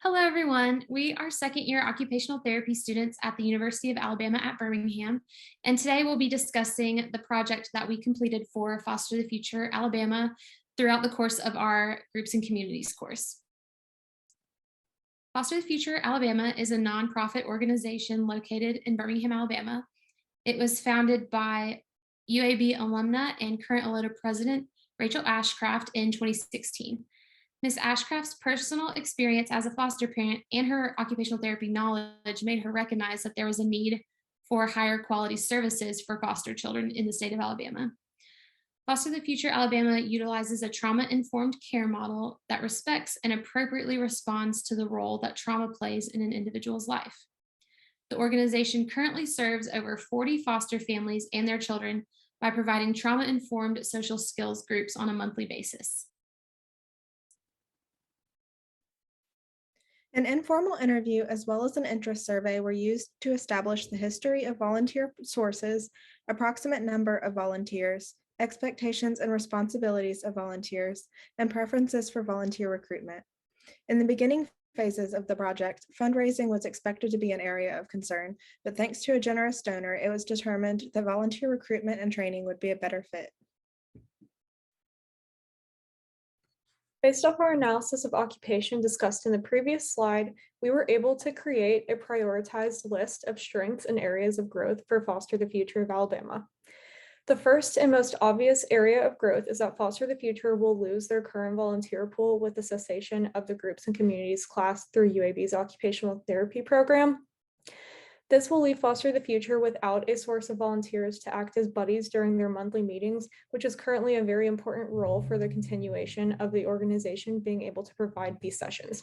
Hello, everyone. We are second year occupational therapy students at the University of Alabama at Birmingham. And today we'll be discussing the project that we completed for Foster the Future Alabama throughout the course of our Groups and Communities course. Foster the Future Alabama is a nonprofit organization located in Birmingham, Alabama. It was founded by UAB alumna and current Alota president Rachel Ashcraft in 2016. Ms. Ashcraft's personal experience as a foster parent and her occupational therapy knowledge made her recognize that there was a need for higher quality services for foster children in the state of Alabama. Foster the Future Alabama utilizes a trauma-informed care model that respects and appropriately responds to the role that trauma plays in an individual's life. The organization currently serves over 40 foster families and their children by providing trauma-informed social skills groups on a monthly basis. An informal interview as well as an interest survey were used to establish the history of volunteer sources, approximate number of volunteers, expectations and responsibilities of volunteers, and preferences for volunteer recruitment. In the beginning phases of the project, fundraising was expected to be an area of concern, but thanks to a generous donor, it was determined that volunteer recruitment and training would be a better fit. Based off our analysis of occupation discussed in the previous slide, we were able to create a prioritized list of strengths and areas of growth for Foster the Future of Alabama. The first and most obvious area of growth is that Foster the Future will lose their current volunteer pool with the cessation of the Groups and Communities class through UAB's Occupational Therapy program. This will leave Foster the Future without a source of volunteers to act as buddies during their monthly meetings, which is currently a very important role for the continuation of the organization being able to provide these sessions.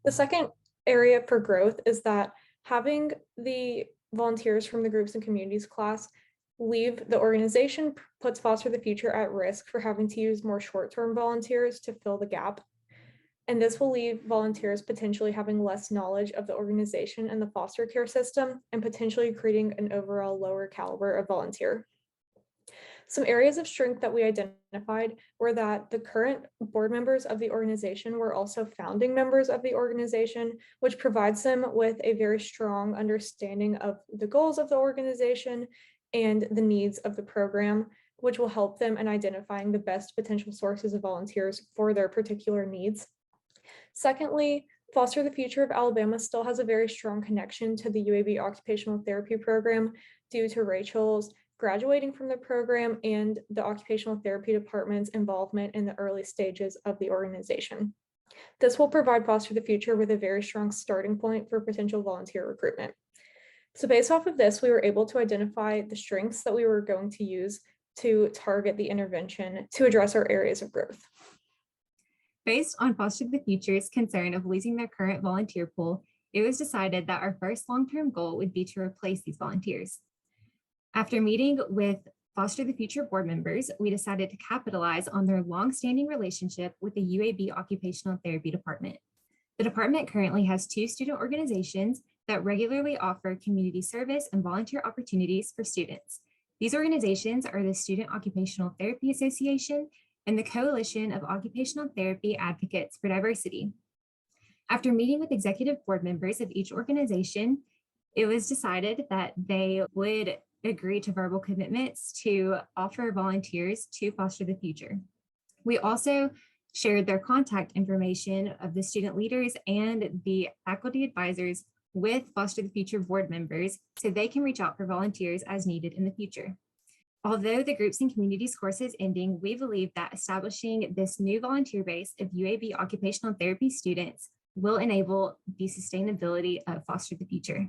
The second area for growth is that having the volunteers from the Groups and Communities class leave the organization puts Foster the Future at risk for having to use more short-term volunteers to fill the gap. And this will leave volunteers potentially having less knowledge of the organization and the foster care system, and potentially creating an overall lower caliber of volunteer. Some areas of strength that we identified were that the current board members of the organization were also founding members of the organization, which provides them with a very strong understanding of the goals of the organization and the needs of the program, which will help them in identifying the best potential sources of volunteers for their particular needs. Secondly, Foster the Future of Alabama still has a very strong connection to the UAB Occupational Therapy program due to Rachel's graduating from the program and the Occupational Therapy Department's involvement in the early stages of the organization. This will provide Foster the Future with a very strong starting point for potential volunteer recruitment. So based off of this, we were able to identify the strengths that we were going to use to target the intervention to address our areas of growth. Based on Foster the Future's concern of losing their current volunteer pool, it was decided that our first long-term goal would be to replace these volunteers. After meeting with Foster the Future board members, we decided to capitalize on their long-standing relationship with the UAB Occupational Therapy Department. The department currently has 2 student organizations that regularly offer community service and volunteer opportunities for students. These organizations are the Student Occupational Therapy Association and the Coalition of Occupational Therapy Advocates for Diversity. After meeting with executive board members of each organization, it was decided that they would agree to verbal commitments to offer volunteers to Foster the Future. We also shared their contact information of the student leaders and the faculty advisors with Foster the Future board members so they can reach out for volunteers as needed in the future. Although the Groups and Communities course is ending, we believe that establishing this new volunteer base of UAB occupational therapy students will enable the sustainability of Foster the Future.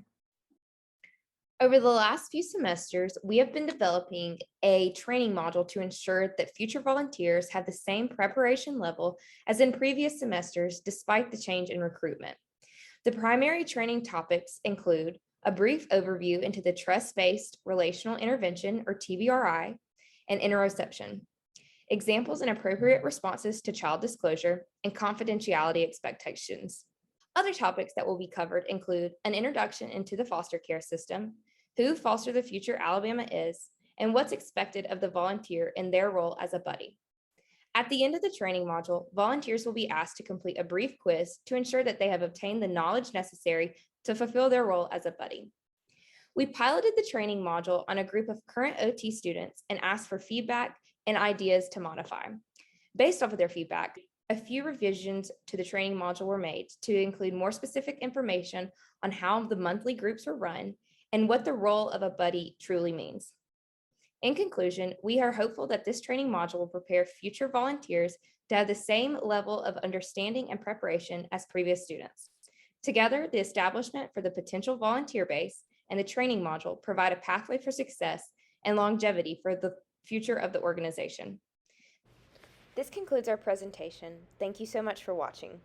Over the last few semesters, we have been developing a training module to ensure that future volunteers have the same preparation level as in previous semesters, despite the change in recruitment. The primary training topics include a brief overview into the trust-based relational intervention, or TBRI, and interoception, examples and appropriate responses to child disclosure, and confidentiality expectations. Other topics that will be covered include an introduction into the foster care system, who Foster the Future Alabama is, and what's expected of the volunteer in their role as a buddy. At the end of the training module, volunteers will be asked to complete a brief quiz to ensure that they have obtained the knowledge necessary to fulfill their role as a buddy. We piloted the training module on a group of current OT students and asked for feedback and ideas to modify. Based off of their feedback, a few revisions to the training module were made to include more specific information on how the monthly groups were run and what the role of a buddy truly means. In conclusion, we are hopeful that this training module will prepare future volunteers to have the same level of understanding and preparation as previous students. Together, the establishment for the potential volunteer base and the training module provide a pathway for success and longevity for the future of the organization. This concludes our presentation. Thank you so much for watching.